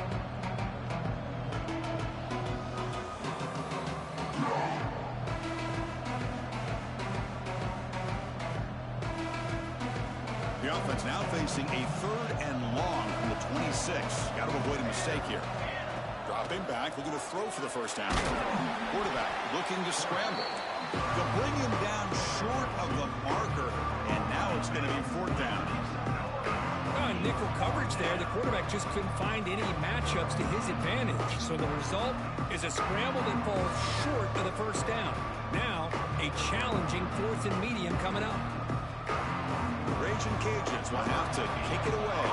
The offense now facing a 3rd and long from the 26. Got to avoid a mistake here. Dropping back, looking to throw for the 1st down. Quarterback looking to scramble. They'll bring him down short of the marker, and now it's going to be 4th down. Nickel coverage there. The quarterback just couldn't find any matchups to his advantage. So the result is a scramble that falls short of the 1st down. Now, a challenging 4th and medium coming up. Raging Cajuns will have to kick it away.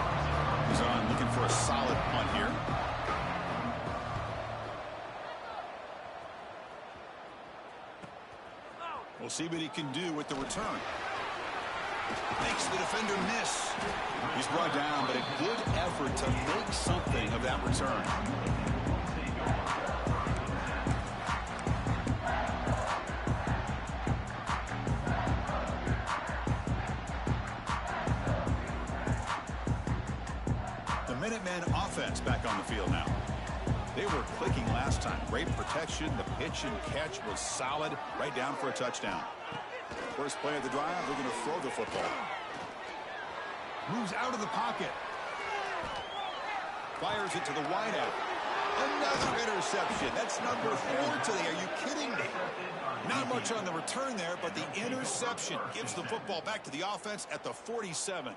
He's on looking for a solid punt here. We'll see what he can do with the return. Makes the defender miss. He's brought down, but a good effort to make something of that return. The Minutemen offense back on the field now. They were clicking last time. Great protection. The pitch and catch was solid. Right down for a touchdown. First play of the drive, they're going to throw the football. Moves out of the pocket. Fires it to the wideout. Another interception. That's number 4 today. Are you kidding me? Not much on the return there, but the interception gives the football back to the offense at the 47.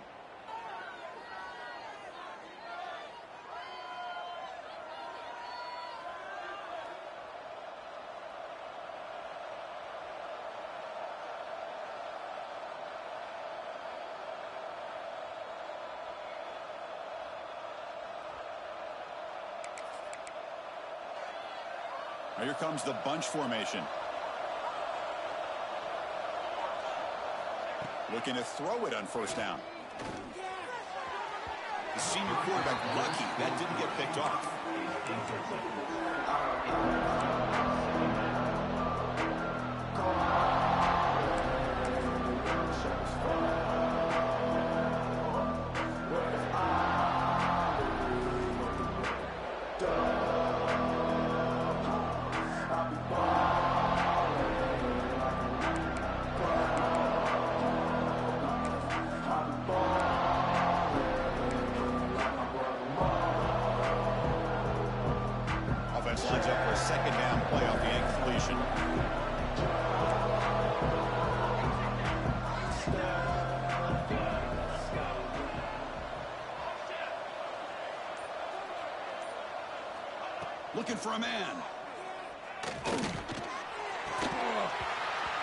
Now here comes the bunch formation. Looking to throw it on 1st down. The senior quarterback lucky that didn't get picked off. Lines up for a 2nd down play off the ankle completion. Looking for a man.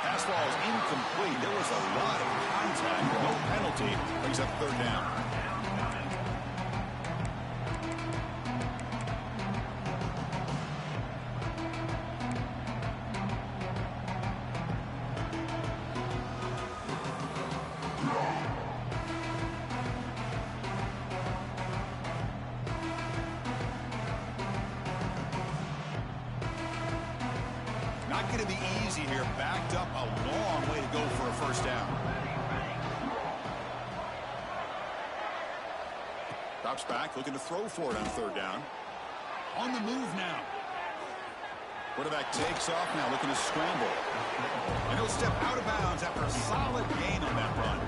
Pass ball is incomplete. There was a lot of contact. No penalty. Brings up 3rd down. Not going to be easy here. Backed up a long way to go for a 1st down. Drops back, looking to throw for it on 3rd down. On the move now. Quarterback takes off now, looking to scramble. And he'll step out of bounds after a solid gain on that run.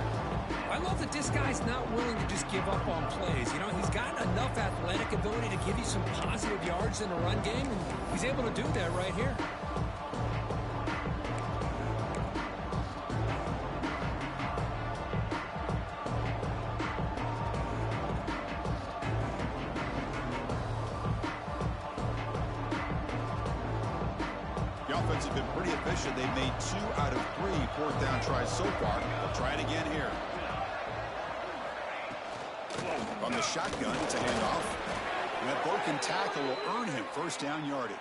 I love that this guy's not willing to just give up on plays. You know, he's got enough athletic ability to give you some positive yards in the run game, and he's able to do that right here. The offense has been pretty efficient. They've made 2 out of 3 fourth down tries so far. They'll try it again here. From the shotgun, it's a handoff. And that broken tackle will earn him first down yardage.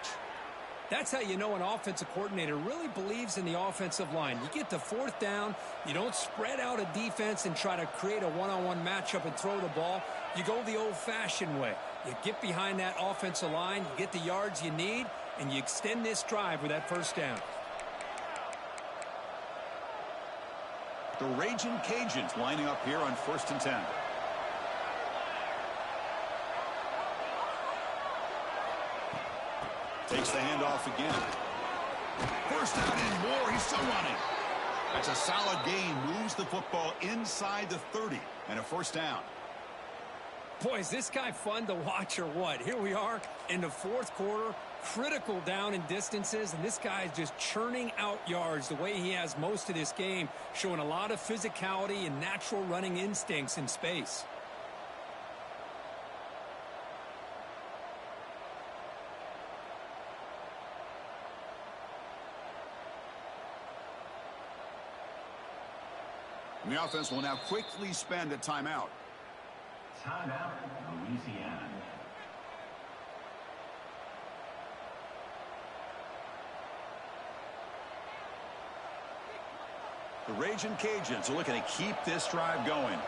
That's how you know an offensive coordinator really believes in the offensive line. You get to fourth down, you don't spread out a defense and try to create a one-on-one matchup and throw the ball. You go the old-fashioned way. You get behind that offensive line, you get the yards you need, and you extend this drive with that first down. The Raging Cajuns lining up here on 1st and 10. Takes the handoff again. First down and more. He's still running. That's a solid gain. Moves the football inside the 30 and a first down. Boy, is this guy fun to watch or what? Here we are in the 4th quarter, critical down in distances, and this guy is just churning out yards the way he has most of this game, showing a lot of physicality and natural running instincts in space. And the offense will now quickly spend a timeout. Timeout, Louisiana. The Raging Cajuns are looking to keep this drive going.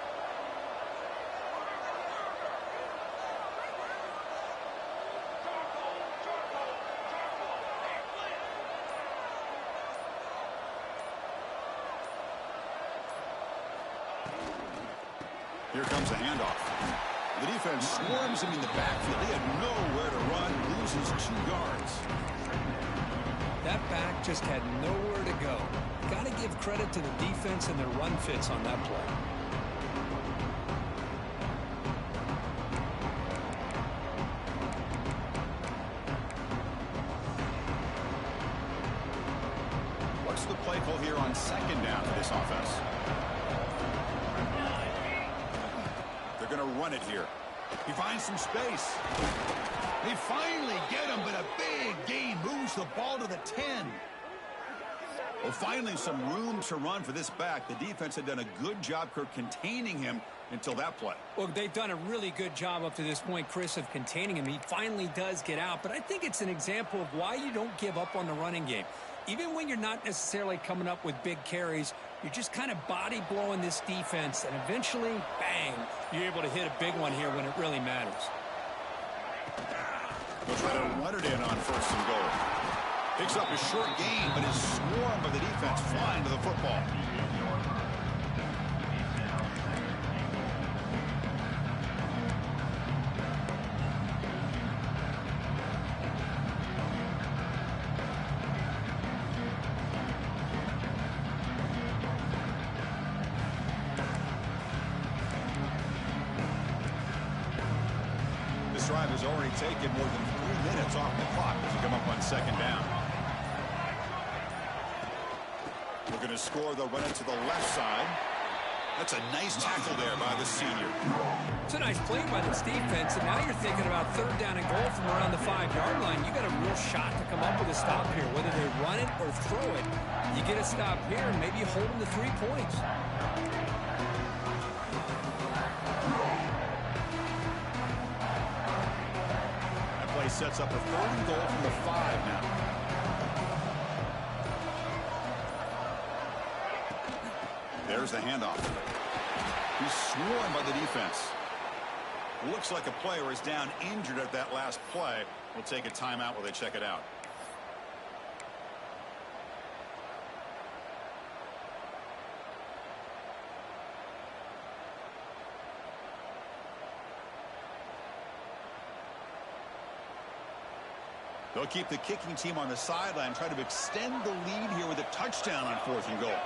Here comes a handoff. The defense swarms him in the backfield. They had nowhere to run, loses 2 yards. That back just had nowhere to go. Got to give credit to the defense and their run fits on that play. What's the play call here on 2nd down for this offense? They're going to run it here. He finds some space. They finally get him, but a big gain moves the ball to the 10. Well, finally some room to run for this back. The defense had done a good job containing him until that play. Well, they've done a really good job up to this point, Chris, of containing him. He finally does get out, but I think it's an example of why you don't give up on the running game. Even when you're not necessarily coming up with big carries, you're just kind of body blowing this defense, and eventually, bang, you're able to hit a big one here when it really matters. They'll try to run it in on 1st and goal. Picks up a short gain, but is swarmed by the defense flying to the football. This drive has already taken more than 3 minutes off the clock as you come up on 2nd down. Looking to score, they'll run it to the left side. That's a nice tackle there by the senior. It's a nice play by this defense, and now you're thinking about 3rd down and goal from around the 5-yard line. You got a real shot to come up with a stop here. Whether they run it or throw it, you get a stop here and maybe hold them to 3 points. That play sets up a 3rd and goal from the 5 now. There's the handoff. He's swarmed by the defense. Looks like a player is down injured at that last play. We'll take a timeout while they check it out. They'll keep the kicking team on the sideline, try to extend the lead here with a touchdown on 4th and goal.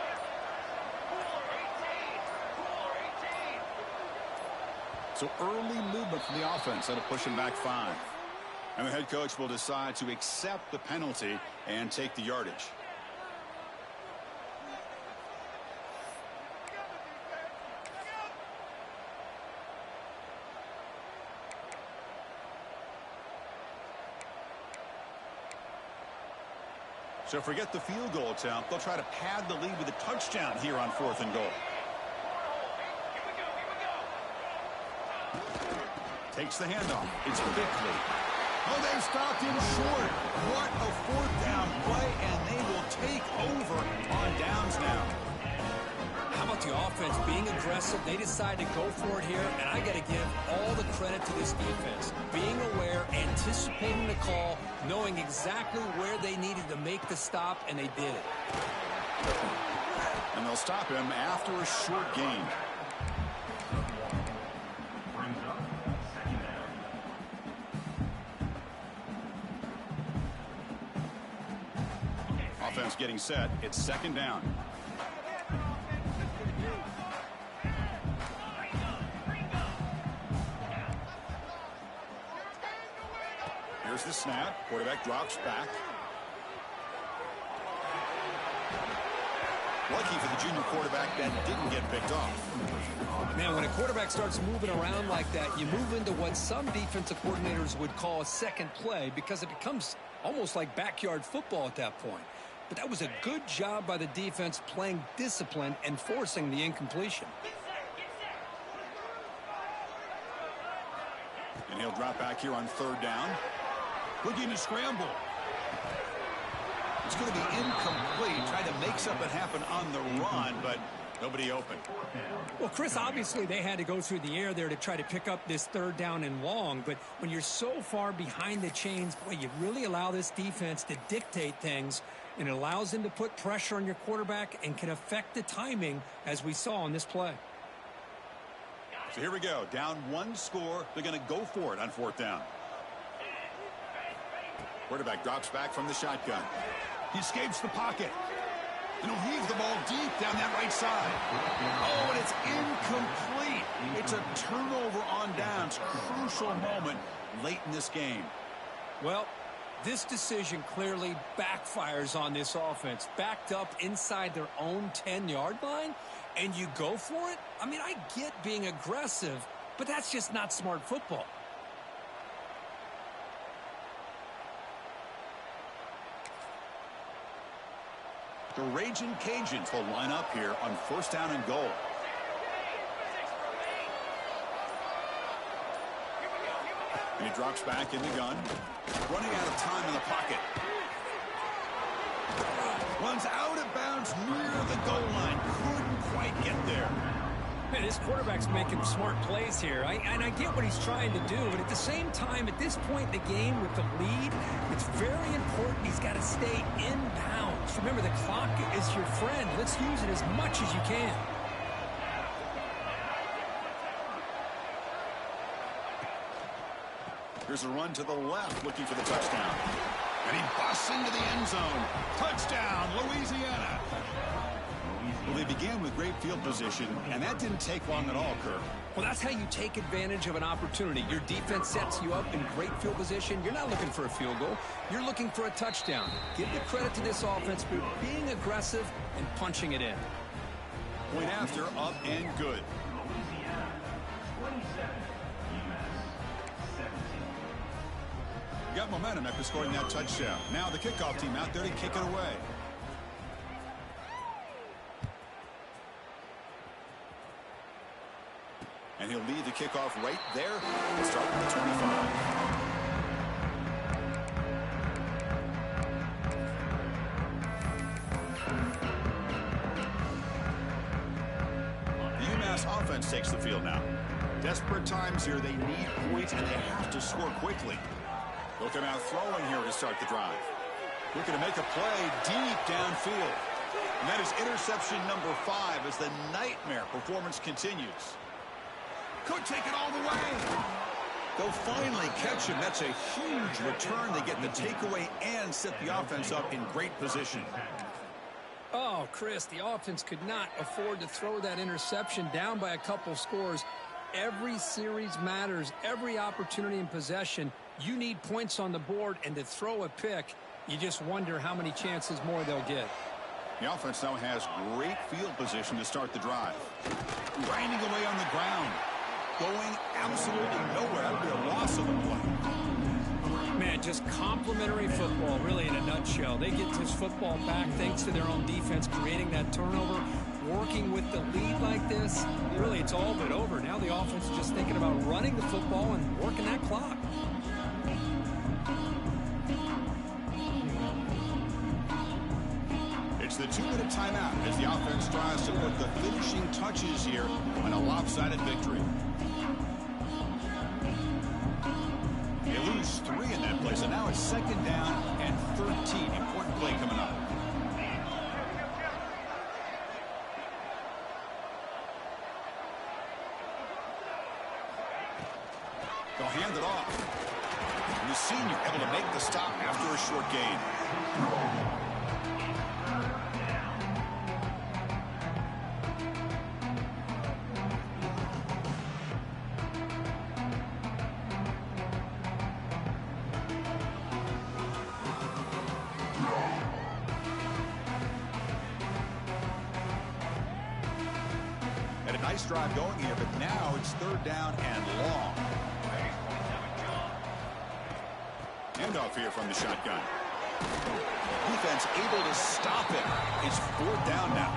So early movement from the offense that'll push him back 5. And the head coach will decide to accept the penalty and take the yardage. So forget the field goal attempt. They'll try to pad the lead with a touchdown here on 4th and goal. Takes the handoff. It's Bickley. Oh, they've stopped him short. What a 4th down play, and they will take over on downs now. How about the offense being aggressive? They decide to go for it here, and I got to give all the credit to this defense. Being aware, anticipating the call, knowing exactly where they needed to make the stop, and they did it. And they'll stop him after a short gain. Offense getting set. It's 2nd down. Here's the snap. Quarterback drops back. Lucky for the junior quarterback that didn't get picked off. Man, when a quarterback starts moving around like that, you move into what some defensive coordinators would call a second play because it becomes almost like backyard football at that point. But that was a good job by the defense playing discipline and forcing the incompletion. And he'll drop back here on 3rd down. Looking to scramble. It's going to be incomplete. Tried to make something happen on the run, but nobody open. Well, Chris, obviously they had to go through the air there to try to pick up this 3rd down and long. But when you're so far behind the chains, boy, you really allow this defense to dictate things. And it allows them to put pressure on your quarterback and can affect the timing, as we saw on this play. So here we go. Down 1 score. They're going to go for it on 4th down. Quarterback drops back from the shotgun. He escapes the pocket. And he'll heave the ball deep down that right side. Oh, and it's incomplete. It's a turnover on downs. Crucial moment late in this game. Well, this decision clearly backfires on this offense. Backed up inside their own 10-yard line, and you go for it? I mean, I get being aggressive, but that's just not smart football. The Raging Cajuns will line up here on 1st down and goal. And he drops back in the gun. Running out of time in the pocket. Runs out of bounds near the goal line. Couldn't quite get there. Man, this quarterback's making smart plays here. And I get what he's trying to do, but at the same time, at this point in the game with the lead, it's very important he's got to stay in bounds. Remember, the clock is your friend. Let's use it as much as you can. Here's a run to the left, looking for the touchdown. And he busts into the end zone. Touchdown, Louisiana. Well, they began with great field position, and that didn't take long at all, Kirk. Well, that's how you take advantage of an opportunity. Your defense sets you up in great field position. You're not looking for a field goal. You're looking for a touchdown. Give the credit to this offense for being aggressive and punching it in. Point after, up and good. Louisiana 27, UMass 17. Got momentum after scoring that touchdown. Now the kickoff team out there to kick it away. And he'll lead the kickoff right there. We'll start with the 25. The UMass offense takes the field now. Desperate times here. They need points, and they have to score quickly. They'll come out throwing here to start the drive. Looking to make a play deep downfield. And that is interception number 5 as the nightmare performance continues. Could take it all the way. They'll finally catch him. That's a huge return. They get the takeaway and set the offense up in great position. Oh, Chris, the offense could not afford to throw that interception down by a couple scores. Every series matters. Every opportunity in possession. You need points on the board, and to throw a pick, you just wonder how many chances more they'll get. The offense now has great field position to start the drive. Grinding away on the ground. Going absolutely nowhere. That would be a loss of the play. Man, just complimentary football, really, in a nutshell. They get this football back thanks to their own defense, creating that turnover, working with the lead like this. Really, it's all but over. Now the offense is just thinking about running the football and working that clock. It's the 2-minute timeout as the offense tries to put the finishing touches here on a lopsided victory. They lose 3 in that play, so now it's 2nd down and 13. Important play coming up. They'll hand it off. And the senior able to make the stop after a short gain. Nice drive going here, but now it's 3rd down and long. Handoff here from the shotgun. Defense able to stop it. It's 4th down now.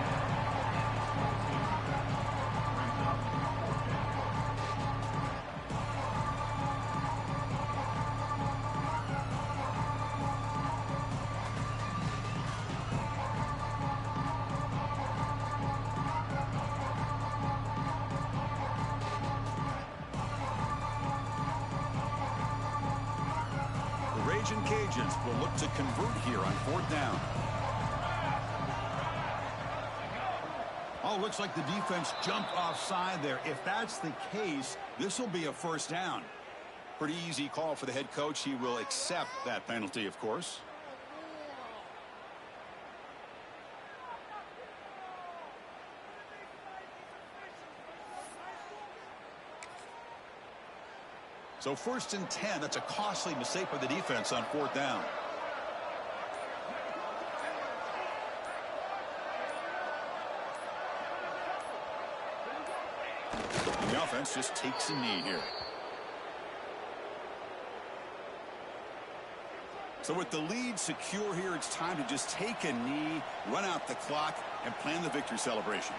Raging Cajuns will look to convert here on 4th down. Oh, looks like the defense jumped offside there. If that's the case, this will be a 1st down. Pretty easy call for the head coach. He will accept that penalty, of course. So 1st and 10, that's a costly mistake by the defense on 4th down. And the offense just takes a knee here. So with the lead secure here, it's time to just take a knee, run out the clock, and plan the victory celebration.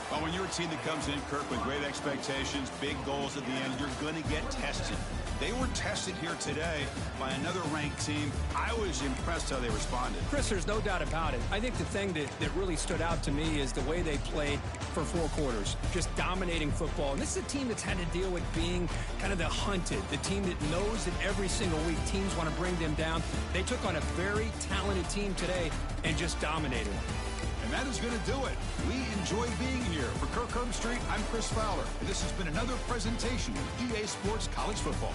Well, when you're a team that comes in, Kirk, with great expectations, big goals at the end, you're going to get tested. They were tested here today by another ranked team. I was impressed how they responded. Chris, there's no doubt about it. I think the thing that really stood out to me is the way they played for 4 quarters, just dominating football. And this is a team that's had to deal with being kind of the hunted, the team that knows that every single week teams want to bring them down. They took on a very talented team today and just dominated them. And that is going to do it. We enjoy being here. For Kirk Street, I'm Chris Fowler. And this has been another presentation of EA Sports College Football.